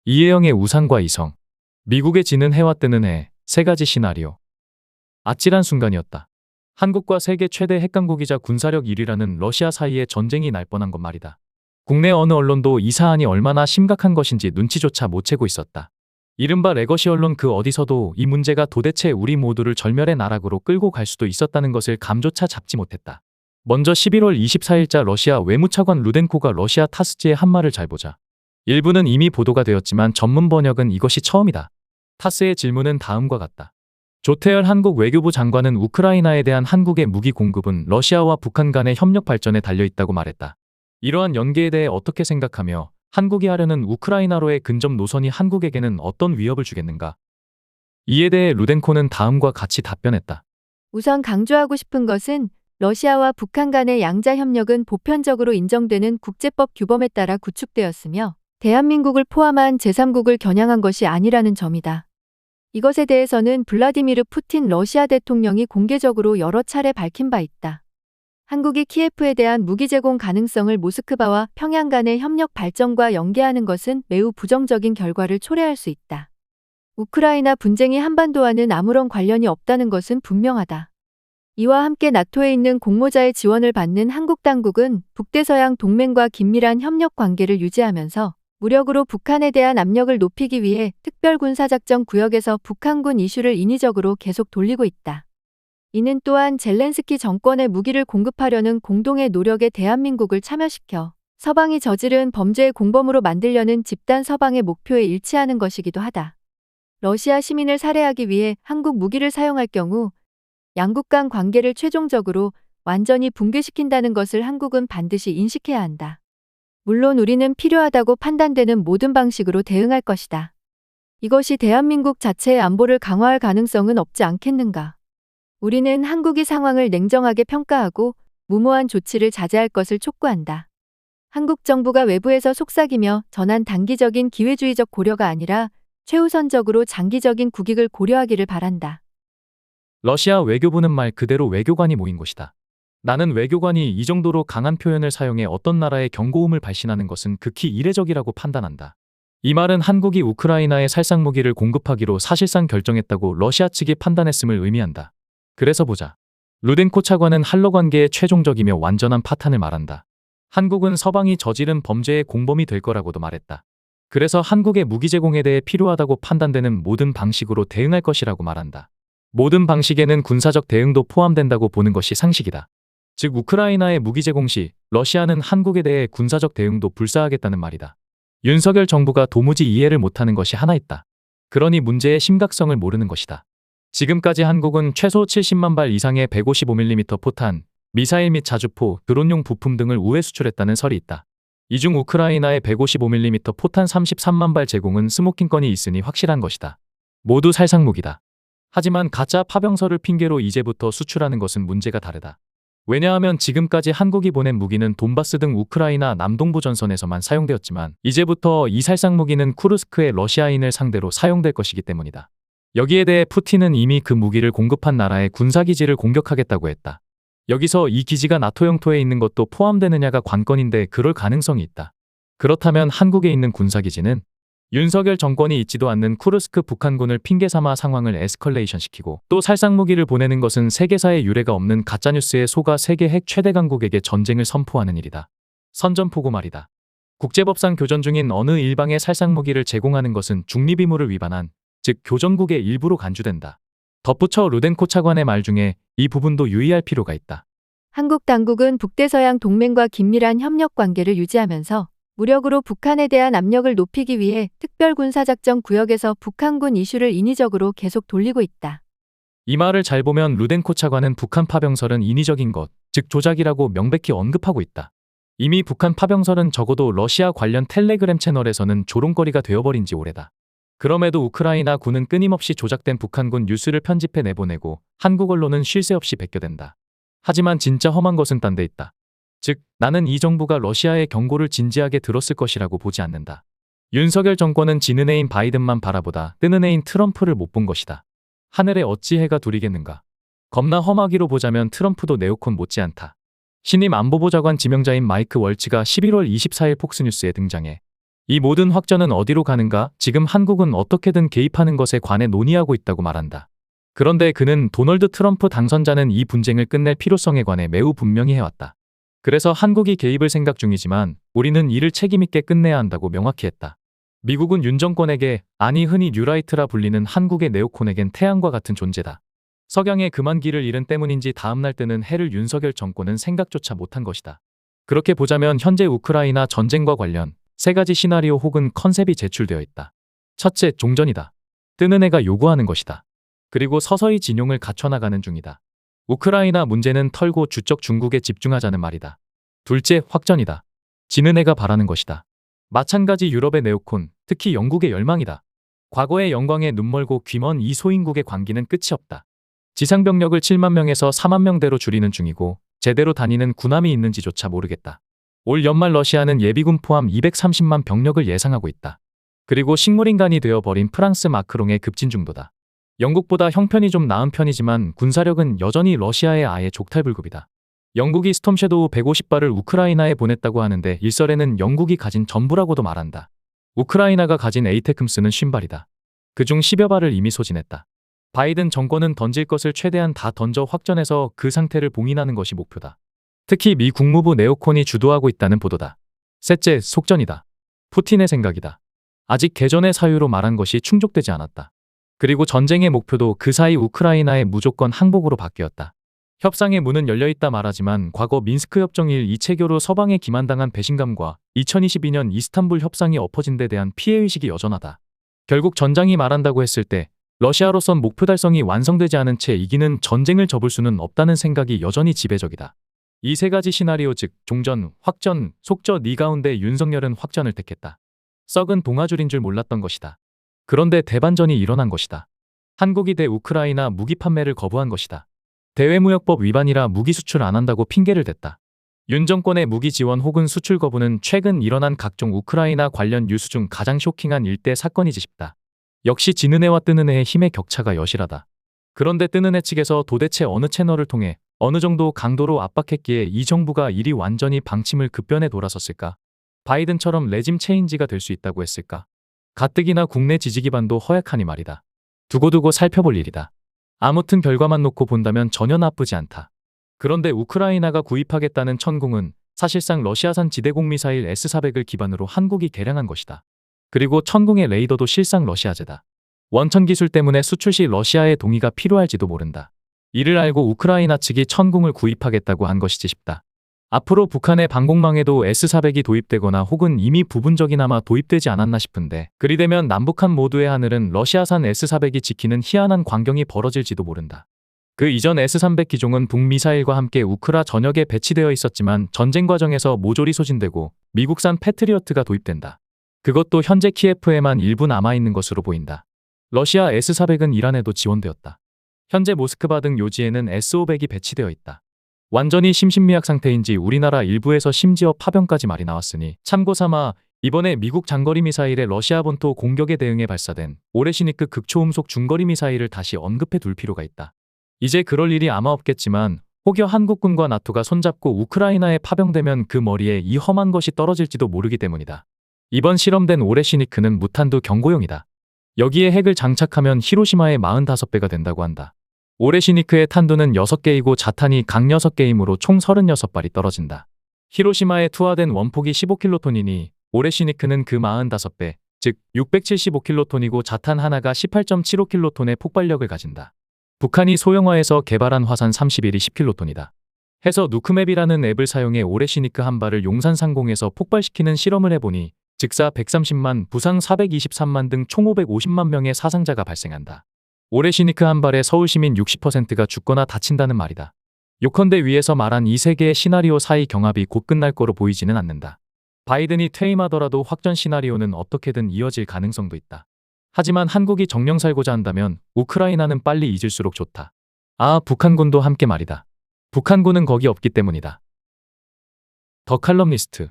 이혜영의 우상과 이성, 미국의 지는 해와 뜨는 해, 세 가지 시나리오. 아찔한 순간이었다. 한국과 세계 최대 핵강국이자 군사력 1위라는 러시아 사이에 전쟁이 날 뻔한 것 말이다. 국내 어느 언론도 이 사안이 얼마나 심각한 것인지 눈치조차 못 채고 있었다. 이른바 레거시 언론 그 어디서도 이 문제가 도대체 우리 모두를 절멸의 나락으로 끌고 갈 수도 있었다는 것을 감조차 잡지 못했다. 먼저 11월 24일자 러시아 외무차관 루덴코가 러시아 타스지의 한 말을 잘 보자. 일부는 이미 보도가 되었지만 전문 번역은 이것이 처음이다. 타스의 질문은 다음과 같다. 조태열 한국 외교부 장관은 우크라이나에 대한 한국의 무기 공급은 러시아와 북한 간의 협력 발전에 달려있다고 말했다. 이러한 연계에 대해 어떻게 생각하며 한국이 하려는 우크라이나로의 근접 노선이 한국에게는 어떤 위협을 주겠는가? 이에 대해 루덴코는 다음과 같이 답변했다. 우선 강조하고 싶은 것은 러시아와 북한 간의 양자 협력은 보편적으로 인정되는 국제법 규범에 따라 구축되었으며 대한민국을 포함한 제3국을 겨냥한 것이 아니라는 점이다. 이것에 대해서는 블라디미르 푸틴 러시아 대통령이 공개적으로 여러 차례 밝힌 바 있다. 한국이 키예프에 대한 무기 제공 가능성을 모스크바와 평양 간의 협력 발전과 연계하는 것은 매우 부정적인 결과를 초래할 수 있다. 우크라이나 분쟁이 한반도와는 아무런 관련이 없다는 것은 분명하다. 이와 함께 나토에 있는 공모자의 지원을 받는 한국 당국은 북대서양 동맹과 긴밀한 협력 관계를 유지하면서 무력으로 북한에 대한 압력을 높이기 위해 특별군사작전 구역에서 북한군 이슈를 인위적으로 계속 돌리고 있다. 이는 또한 젤렌스키 정권에 무기를 공급하려는 공동의 노력에 대한민국을 참여시켜 서방이 저지른 범죄의 공범으로 만들려는 집단 서방의 목표에 일치하는 것이기도 하다. 러시아 시민을 살해하기 위해 한국 무기를 사용할 경우 양국 간 관계를 최종적으로 완전히 붕괴시킨다는 것을 한국은 반드시 인식해야 한다. 물론 우리는 필요하다고 판단되는 모든 방식으로 대응할 것이다. 이것이 대한민국 자체의 안보를 강화할 가능성은 없지 않겠는가? 우리는 한국이 상황을 냉정하게 평가하고 무모한 조치를 자제할 것을 촉구한다. 한국 정부가 외부에서 속삭이며 전한 단기적인 기회주의적 고려가 아니라 최우선적으로 장기적인 국익을 고려하기를 바란다. 러시아 외교부는 말 그대로 외교관이 모인 곳이다. 나는 외교관이 이 정도로 강한 표현을 사용해 어떤 나라의 경고음을 발신하는 것은 극히 이례적이라고 판단한다. 이 말은 한국이 우크라이나에 살상무기를 공급하기로 사실상 결정했다고 러시아 측이 판단했음을 의미한다. 그래서 보자. 루덴코 차관은 한러 관계의 최종적이며 완전한 파탄을 말한다. 한국은 서방이 저지른 범죄의 공범이 될 거라고도 말했다. 그래서 한국의 무기 제공에 대해 필요하다고 판단되는 모든 방식으로 대응할 것이라고 말한다. 모든 방식에는 군사적 대응도 포함된다고 보는 것이 상식이다. 즉 우크라이나의 무기 제공 시 러시아는 한국에 대해 군사적 대응도 불사하겠다는 말이다. 윤석열 정부가 도무지 이해를 못하는 것이 하나 있다. 그러니 문제의 심각성을 모르는 것이다. 지금까지 한국은 최소 70만 발 이상의 155mm 포탄, 미사일 및 자주포, 드론용 부품 등을 우회 수출했다는 설이 있다. 이 중 우크라이나의 155mm 포탄 33만 발 제공은 스모킹 건이 있으니 확실한 것이다. 모두 살상무기다. 하지만 가짜 파병설을 핑계로 이제부터 수출하는 것은 문제가 다르다. 왜냐하면 지금까지 한국이 보낸 무기는 돈바스 등 우크라이나 남동부 전선에서만 사용되었지만 이제부터 이 살상무기는 쿠르스크의 러시아인을 상대로 사용될 것이기 때문이다. 여기에 대해 푸틴은 이미 그 무기를 공급한 나라의 군사기지를 공격하겠다고 했다. 여기서 이 기지가 나토 영토에 있는 것도 포함되느냐가 관건인데 그럴 가능성이 있다. 그렇다면 한국에 있는 군사기지는 윤석열 정권이 있지도 않는 쿠르스크 북한군을 핑계삼아 상황을 에스컬레이션 시키고 또 살상무기를 보내는 것은 세계사에 유례가 없는 가짜뉴스에 속아 세계 핵 최대 강국에게 전쟁을 선포하는 일이다. 선전포고 말이다. 국제법상 교전 중인 어느 일방에 살상무기를 제공하는 것은 중립의무를 위반한, 즉 교전국의 일부로 간주된다. 덧붙여 루덴코 차관의 말 중에 이 부분도 유의할 필요가 있다. 한국 당국은 북대서양 동맹과 긴밀한 협력 관계를 유지하면서 무력으로 북한에 대한 압력을 높이기 위해 특별군사작전 구역에서 북한군 이슈를 인위적으로 계속 돌리고 있다. 이 말을 잘 보면 루덴코 차관은 북한 파병설은 인위적인 것, 즉 조작이라고 명백히 언급하고 있다. 이미 북한 파병설은 적어도 러시아 관련 텔레그램 채널에서는 조롱거리가 되어버린 지 오래다. 그럼에도 우크라이나 군은 끊임없이 조작된 북한군 뉴스를 편집해 내보내고 한국 언론은 쉴 새 없이 베껴댄다. 하지만 진짜 험한 것은 딴 데 있다. 즉, 나는 이 정부가 러시아의 경고를 진지하게 들었을 것이라고 보지 않는다. 윤석열 정권은 지는 해인 바이든만 바라보다 뜨는 해인 트럼프를 못 본 것이다. 하늘에 어찌 해가 두리겠는가. 겁나 험하기로 보자면 트럼프도 네오콘 못지않다. 신임 안보보좌관 지명자인 마이크 월츠가 11월 24일 폭스뉴스에 등장해 이 모든 확전은 어디로 가는가? 지금 한국은 어떻게든 개입하는 것에 관해 논의하고 있다고 말한다. 그런데 그는 도널드 트럼프 당선자는 이 분쟁을 끝낼 필요성에 관해 매우 분명히 해왔다. 그래서 한국이 개입을 생각 중이지만 우리는 이를 책임있게 끝내야 한다고 명확히 했다. 미국은 윤 정권에게, 아니 흔히 뉴라이트라 불리는 한국의 네오콘에겐 태양과 같은 존재다. 석양의 그만 길을 잃은 때문인지 다음날 뜨는 해를 윤석열 정권은 생각조차 못한 것이다. 그렇게 보자면 현재 우크라이나 전쟁과 관련 세 가지 시나리오 혹은 컨셉이 제출되어 있다. 첫째, 종전이다. 뜨는 해가 요구하는 것이다. 그리고 서서히 진용을 갖춰나가는 중이다. 우크라이나 문제는 털고 주적 중국에 집중하자는 말이다. 둘째, 확전이다. 지는 해가 바라는 것이다. 마찬가지 유럽의 네오콘, 특히 영국의 열망이다. 과거의 영광에 눈멀고 귀먼 이 소인국의 광기는 끝이 없다. 지상병력을 7만 명에서 4만 명대로 줄이는 중이고 제대로 다니는 군함이 있는지조차 모르겠다. 올 연말 러시아는 예비군 포함 230만 병력을 예상하고 있다. 그리고 식물인간이 되어버린 프랑스 마크롱의 급진 중도다. 영국보다 형편이 좀 나은 편이지만 군사력은 여전히 러시아의 아예 족탈불급이다. 영국이 스톰섀도우 150발을 우크라이나에 보냈다고 하는데 일설에는 영국이 가진 전부라고도 말한다. 우크라이나가 가진 에이테크스는 50발이다. 그중 10여 발을 이미 소진했다. 바이든 정권은 던질 것을 최대한 다 던져 확전해서 그 상태를 봉인하는 것이 목표다. 특히 미 국무부 네오콘이 주도하고 있다는 보도다. 셋째, 속전이다. 푸틴의 생각이다. 아직 개전의 사유로 말한 것이 충족되지 않았다. 그리고 전쟁의 목표도 그 사이 우크라이나의 무조건 항복으로 바뀌었다. 협상의 문은 열려있다 말하지만 과거 민스크 협정일 이체교로 서방에 기만당한 배신감과 2022년 이스탄불 협상이 엎어진 데 대한 피해의식이 여전하다. 결국 전장이 말한다고 했을 때 러시아로선 목표 달성이 완성되지 않은 채 이기는 전쟁을 접을 수는 없다는 생각이 여전히 지배적이다. 이 세 가지 시나리오 즉 종전, 확전, 속전 이 가운데 윤석열은 확전을 택했다. 썩은 동아줄인 줄 몰랐던 것이다. 그런데 대반전이 일어난 것이다. 한국이 대 우크라이나 무기 판매를 거부한 것이다. 대외무역법 위반이라 무기 수출 안 한다고 핑계를 댔다. 윤 정권의 무기 지원 혹은 수출 거부는 최근 일어난 각종 우크라이나 관련 뉴스 중 가장 쇼킹한 일대 사건이지 싶다. 역시 지는 해와 뜨는 해의 힘의 격차가 여실하다. 그런데 뜨는 해 측에서 도대체 어느 채널을 통해 어느 정도 강도로 압박했기에 이 정부가 일이 완전히 방침을 급변해 돌아섰을까? 바이든처럼 레짐 체인지가 될 수 있다고 했을까? 가뜩이나 국내 지지 기반도 허약하니 말이다. 두고두고 살펴볼 일이다. 아무튼 결과만 놓고 본다면 전혀 나쁘지 않다. 그런데 우크라이나가 구입하겠다는 천궁은 사실상 러시아산 지대공 미사일 S-400을 기반으로 한국이 개량한 것이다. 그리고 천궁의 레이더도 실상 러시아제다. 원천 기술 때문에 수출 시 러시아의 동의가 필요할지도 모른다. 이를 알고 우크라이나 측이 천궁을 구입하겠다고 한 것이지 싶다. 앞으로 북한의 방공망에도 S-400이 도입되거나 혹은 이미 부분적이나마 도입되지 않았나 싶은데 그리 되면 남북한 모두의 하늘은 러시아산 S-400이 지키는 희한한 광경이 벌어질지도 모른다. 그 이전 S-300 기종은 북미사일과 함께 우크라 전역에 배치되어 있었지만 전쟁 과정에서 모조리 소진되고 미국산 패트리어트가 도입된다. 그것도 현재 키예프에만 일부 남아있는 것으로 보인다. 러시아 S-400은 이란에도 지원되었다. 현재 모스크바 등 요지에는 S-500이 배치되어 있다. 완전히 심신미약 상태인지 우리나라 일부에서 심지어 파병까지 말이 나왔으니 참고삼아 이번에 미국 장거리 미사일의 러시아 본토 공격에 대응해 발사된 오레시니크 극초음속 중거리 미사일을 다시 언급해 둘 필요가 있다. 이제 그럴 일이 아마 없겠지만 혹여 한국군과 나토가 손잡고 우크라이나에 파병되면 그 머리에 이 험한 것이 떨어질지도 모르기 때문이다. 이번 실험된 오레시니크는 무탄두 경고용이다. 여기에 핵을 장착하면 히로시마의 45배가 된다고 한다. 오레시니크의 탄두는 6개이고 자탄이 각 6개이므로 총 36발이 떨어진다. 히로시마에 투하된 원폭이 15킬로톤이니 오레시니크는 그 45배, 즉 675킬로톤이고 자탄 하나가 18.75킬로톤의 폭발력을 가진다. 북한이 소형화해서 개발한 화산 31이 10킬로톤이다. 해서 누크맵이라는 앱을 사용해 오레시니크 한 발을 용산 상공에서 폭발시키는 실험을 해보니 즉사 130만, 부상 423만 등 총 550만 명의 사상자가 발생한다. 오레시니크 한 발에 서울 시민 60%가 죽거나 다친다는 말이다. 요컨대 위에서 말한 이 세 개의 시나리오 사이 경합이 곧 끝날 거로 보이지는 않는다. 바이든이 퇴임하더라도 확전 시나리오는 어떻게든 이어질 가능성도 있다. 하지만 한국이 정령 살고자 한다면 우크라이나는 빨리 잊을수록 좋다. 아, 북한군도 함께 말이다. 북한군은 거기 없기 때문이다. 더 칼럼니스트